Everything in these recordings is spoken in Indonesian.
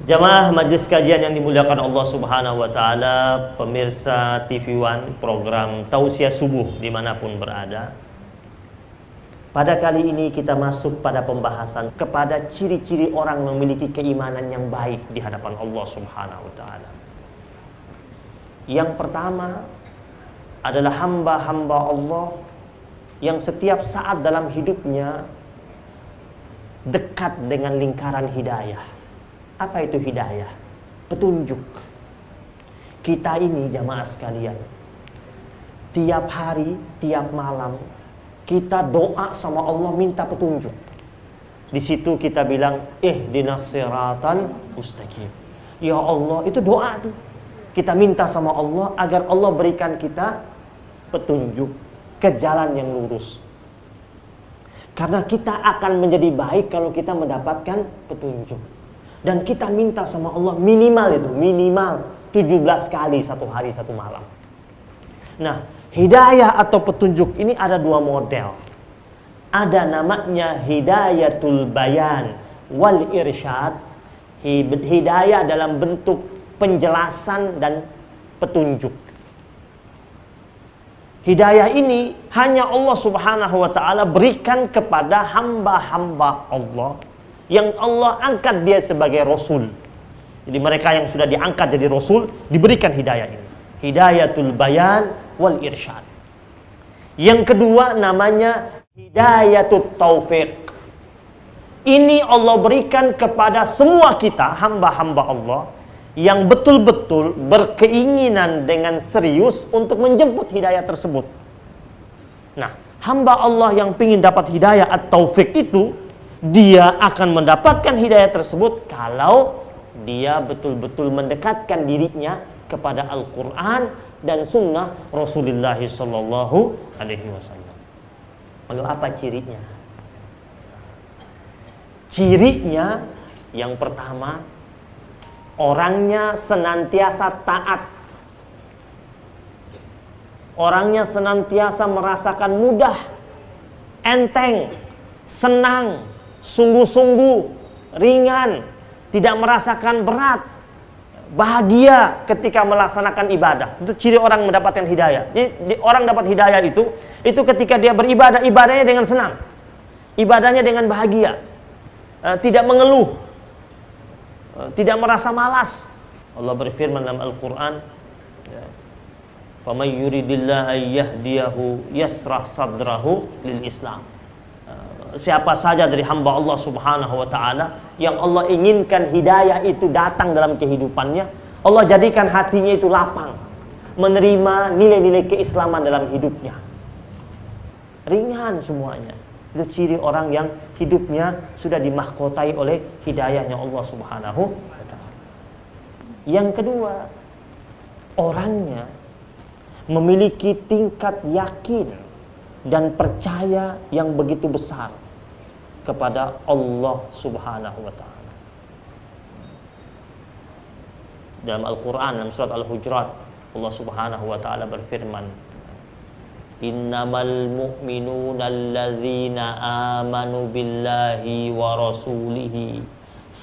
Jamaah Majelis Kajian yang dimuliakan Allah Subhanahu wa Ta'ala, pemirsa TV One, program Tausiah Subuh dimanapun berada. Pada kali ini kita masuk pada pembahasan kepada ciri-ciri orang memiliki keimanan yang baik di hadapan Allah Subhanahu wa Ta'ala. Yang pertama adalah hamba-hamba Allah yang setiap saat dalam hidupnya dekat dengan lingkaran hidayah. Apa itu hidayah? Petunjuk. Kita ini jamaah sekalian, tiap hari, tiap malam kita doa sama Allah minta petunjuk. Di situ kita bilang ihdinas siratal mustaqim. Ya Allah, itu doa tuh. Kita minta sama Allah agar Allah berikan kita petunjuk ke jalan yang lurus. Karena kita akan menjadi baik kalau kita mendapatkan petunjuk. Dan kita minta sama Allah minimal 17 kali satu hari satu malam. Nah, hidayah atau petunjuk ini ada dua model. Ada namanya hidayatul bayan wal irsyad. Hidayah dalam bentuk penjelasan dan petunjuk. Hidayah ini hanya Allah Subhanahu wa Ta'ala berikan kepada hamba-hamba Allah yang Allah angkat dia sebagai Rasul. Jadi mereka yang sudah diangkat jadi Rasul diberikan hidayah ini. Hidayatul bayan wal irsyad. Yang kedua namanya hidayatut taufiq. Ini Allah berikan kepada semua kita hamba-hamba Allah yang betul-betul berkeinginan dengan serius untuk menjemput hidayah tersebut. Nah, hamba Allah yang ingin dapat hidayah at-taufiq itu, dia akan mendapatkan hidayah tersebut kalau dia betul-betul mendekatkan dirinya kepada Al-Quran dan Sunnah Rasulullah Sallallahu Alaihi Wasallam. Lalu apa cirinya? Cirinya yang pertama, orangnya senantiasa taat. Orangnya senantiasa merasakan mudah, enteng, senang, sungguh-sungguh, ringan, tidak merasakan berat, bahagia ketika melaksanakan ibadah. Itu ciri orang mendapatkan hidayah. Jadi orang dapat hidayah itu ketika dia beribadah, ibadahnya dengan senang, ibadahnya dengan bahagia, tidak mengeluh, tidak merasa malas. Allah berfirman dalam Al-Quran, "Faman yuridillahu ayyahdiyahu yasrah sadrahu lil Islam." Siapa saja dari hamba Allah Subhanahu wa Ta'ala yang Allah inginkan hidayah itu datang dalam kehidupannya, Allah jadikan hatinya itu lapang menerima nilai-nilai keislaman dalam hidupnya. Ringan semuanya. Itu ciri orang yang hidupnya sudah dimahkotai oleh hidayahnya Allah Subhanahu wa Ta'ala. Yang kedua, orangnya memiliki tingkat yakin dan percaya yang begitu besar kepada Allah Subhanahu wa Ta'ala. Dalam Al-Quran, dalam surat Al-Hujurat, Allah Subhanahu wa Ta'ala berfirman, "Innamal mu'minuna alladzina amanu billahi wa rasulihi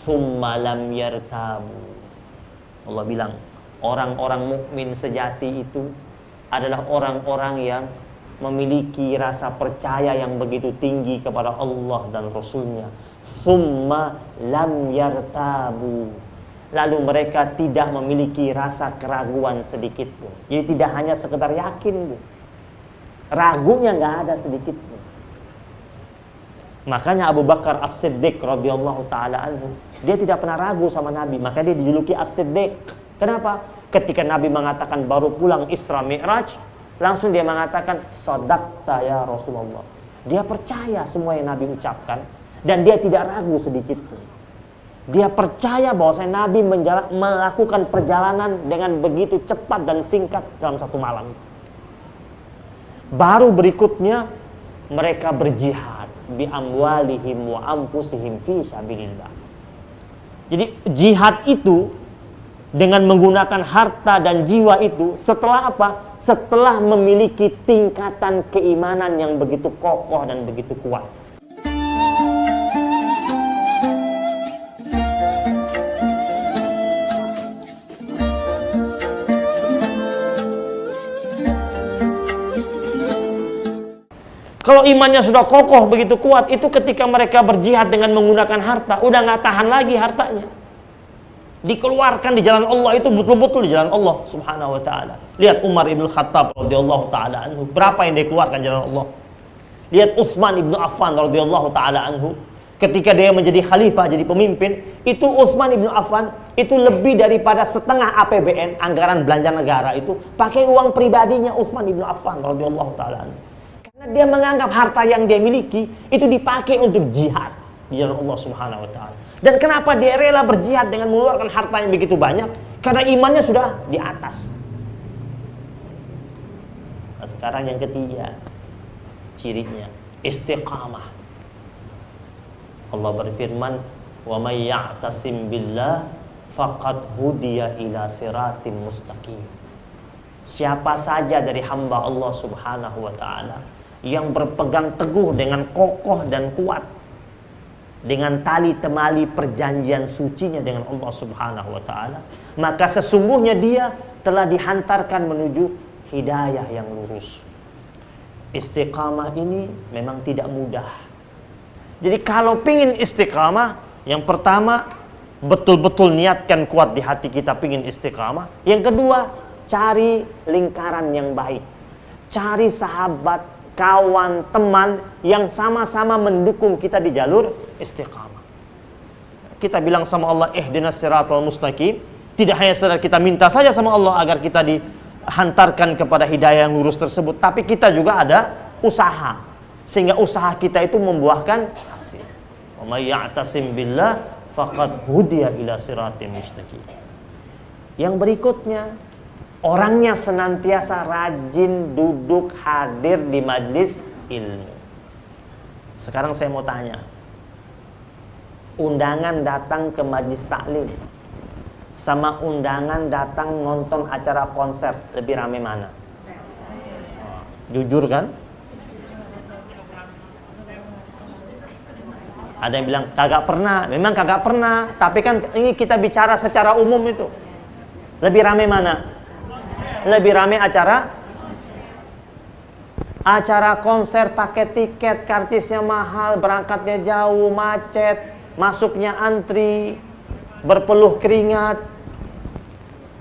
summa lam yartabu." Allah bilang, orang-orang mukmin sejati itu adalah orang-orang yang memiliki rasa percaya yang begitu tinggi kepada Allah dan Rasulnya. Summa lam yartabu. Lalu mereka tidak memiliki rasa keraguan sedikit pun. Jadi tidak hanya sekedar yakin, Bu. Ragunya nggak ada sedikit pun. Makanya Abu Bakar As-Siddiq radhiyallahu taala anhu, dia tidak pernah ragu sama Nabi, maka dia dijuluki As-Siddiq. Kenapa? Ketika Nabi mengatakan baru pulang Isra Mi'raj, langsung dia mengatakan shadaqta ya Rasulullah. Dia percaya semua yang Nabi ucapkan dan dia tidak ragu sedikit pun. Dia percaya bahwa Nabi melakukan perjalanan dengan begitu cepat dan singkat dalam satu malam. Baru berikutnya mereka berjihad bi amwalihim wa anfusihim fi sabilillah. Jadi jihad itu dengan menggunakan harta dan jiwa itu setelah apa? Setelah memiliki tingkatan keimanan yang begitu kokoh dan begitu kuat. Kalau imannya sudah kokoh begitu kuat, itu ketika mereka berjihad dengan menggunakan harta, udah nggak tahan lagi hartanya. Dikeluarkan di jalan Allah, itu betul-betul di jalan Allah Subhanahu wa taala. Lihat Umar ibn Khattab radhiyallahu taala anhu, berapa yang dikeluarkan di jalan Allah. Lihat Utsman ibn Affan radhiyallahu taala anhu, ketika dia menjadi khalifah, jadi pemimpin, itu Utsman ibn Affan itu lebih daripada setengah APBN, anggaran belanja negara itu pakai uang pribadinya Utsman ibn Affan radhiyallahu taala anhu. Karena dia menganggap harta yang dia miliki itu dipakai untuk jihad di jalan Allah Subhanahu wa taala. Dan kenapa dia rela berjihad dengan mengeluarkan harta yang begitu banyak? Karena imannya sudah di atas. Nah, sekarang yang ketiga, cirinya istiqamah. Allah berfirman, "Wa may ya'tasim billah faqad hudiya ila siratim mustaqim." Siapa saja dari hamba Allah Subhanahu wa taala yang berpegang teguh dengan kokoh dan kuat dengan tali temali perjanjian sucinya dengan Allah Subhanahu wa taala, maka sesungguhnya dia telah dihantarkan menuju hidayah yang lurus. Istiqamah ini memang tidak mudah. Jadi kalau pingin istiqamah, yang pertama betul-betul niatkan kuat di hati kita pingin istiqamah. Yang kedua, cari lingkaran yang baik. Cari sahabat, kawan, teman yang sama-sama mendukung kita di jalur istiqamah. Kita bilang sama Allah, ihdinas siratal mustaqim. Tidak hanya sekedar kita minta saja sama Allah agar kita dihantarkan kepada hidayah yang lurus tersebut, tapi kita juga ada usaha, sehingga usaha kita itu membuahkan hasil. Wa may ya'tasim billah faqad hudiya ila siratim mustaqim. Yang berikutnya, orangnya senantiasa rajin duduk hadir di majlis ilmu. Sekarang saya mau tanya, undangan datang ke majlis taklim sama undangan datang nonton acara konser, lebih rame mana? Jujur kan? Ada yang bilang kagak pernah. Memang kagak pernah, tapi kan ini kita bicara secara umum itu. Lebih rame mana? Lebih rame acara konser pakai tiket, karcisnya mahal, berangkatnya jauh, macet, masuknya antri, berpeluh keringat.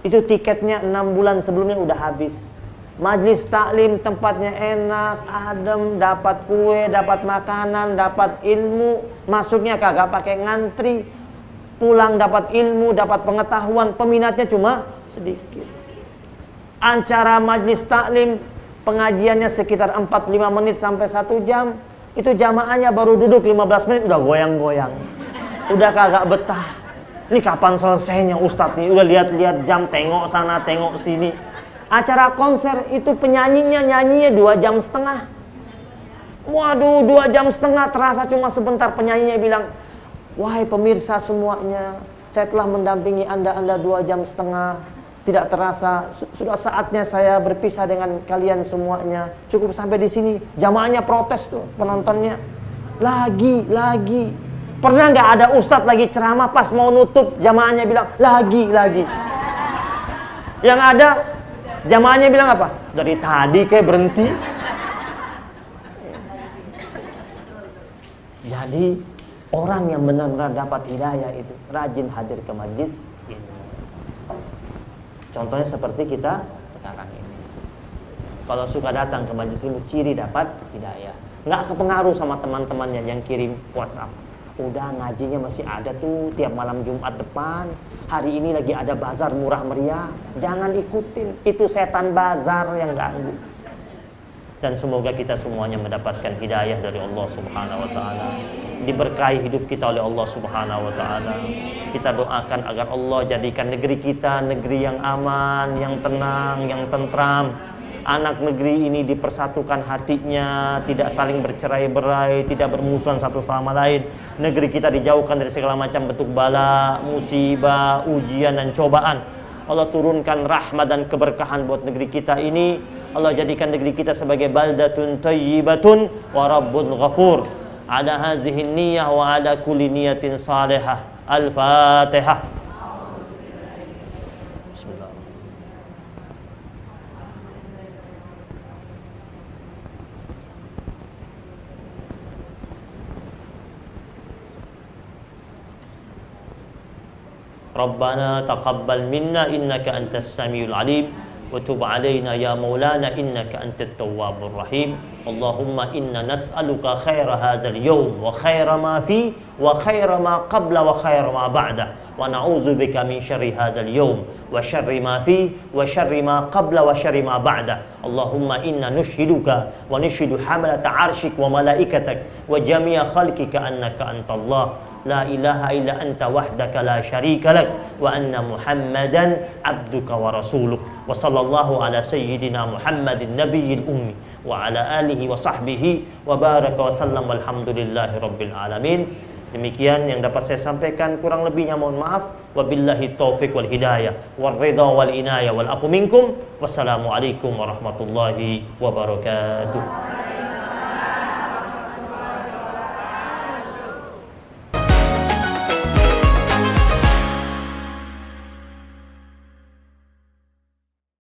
Itu tiketnya 6 bulan sebelumnya udah habis. Majlis taklim tempatnya enak, adem, dapat kue, dapat makanan, dapat ilmu, masuknya kagak pakai ngantri, pulang dapat ilmu, dapat pengetahuan, peminatnya cuma sedikit. Acara majlis taklim pengajiannya sekitar 45 menit sampai 1 jam, itu jamaahnya baru duduk 15 menit udah goyang-goyang, udah kagak betah. Ini kapan selesainya Ustadz nih? Udah lihat-lihat jam, tengok sana, tengok sini. Acara konser itu penyanyinya nyanyinya 2,5 jam. Waduh, 2,5 jam terasa cuma sebentar. Penyanyinya bilang, wahai pemirsa semuanya, saya telah mendampingi anda 2,5 jam. Tidak terasa, sudah saatnya saya berpisah dengan kalian semuanya. Cukup sampai di sini. Jamaahnya protes tuh, penontonnya. Lagi. Pernah nggak ada ustadz lagi ceramah pas mau nutup, jamaahnya bilang lagi. Yang ada jamaahnya bilang apa? Dari tadi kayak berhenti. Jadi orang yang benar-benar dapat hidayah itu rajin hadir ke majlis ilmu. Contohnya seperti kita sekarang ini. Kalau suka datang ke majlis ilmu, ciri dapat hidayah. Nggak kepengaruh sama teman-temannya yang kirim WhatsApp. Udah ngajinya masih ada tuh tiap malam Jumat depan. Hari ini lagi ada bazar murah meriah. Jangan ikutin, itu setan bazar yang ganggu. Dan semoga kita semuanya mendapatkan hidayah dari Allah Subhanahu wa taala. Diberkahi hidup kita oleh Allah Subhanahu wa taala. Kita doakan agar Allah jadikan negeri kita negeri yang aman, yang tenang, yang tentram. Anak negeri ini dipersatukan hatinya, tidak saling bercerai-berai, tidak bermusuhan satu sama lain. Negeri kita dijauhkan dari segala macam bentuk bala, musibah, ujian dan cobaan. Allah turunkan rahmat dan keberkahan buat negeri kita ini. Allah jadikan negeri kita sebagai baldatun thayyibatun wa rabbun ghafur. Ada hazihin niyah wa ada kulli niyatin salihah. Al-Fatihah. Rabbana taqabbal minna innaka antas samiul alim wa tub alaina ya maulana innaka antat tawwabur rahim. Allahumma inna nas'aluka khaira hadzal yawm wa khaira ma fi wa khaira ma qabla wa khaira ma ba'da wa na'udzubika min syarri hadzal yawm wa syarri ma fi wa syarri ma qabla wa syarri ma ba'da. Allahumma inna nushhiduka wa nushhidu hamalata arsyik wa malaikatak wa jami'a khalqika annaka antallah la ilaha illa anta wahdaka la syarika lak wa anna Muhammadan abduka wa rasuluk. Wa sallallahu ala sayyidina Muhammadin nabiyil ummi wa ala alihi wa sahbihi wa baraka wa sallam walhamdulillahi rabbil alamin. Demikian yang dapat saya sampaikan, kurang lebihnya mohon maaf. Wabillahi taufiq wal hidayah wal ridha wal inayah wal afu minkum. Wassalamualaikum warahmatullahi wabarakatuh.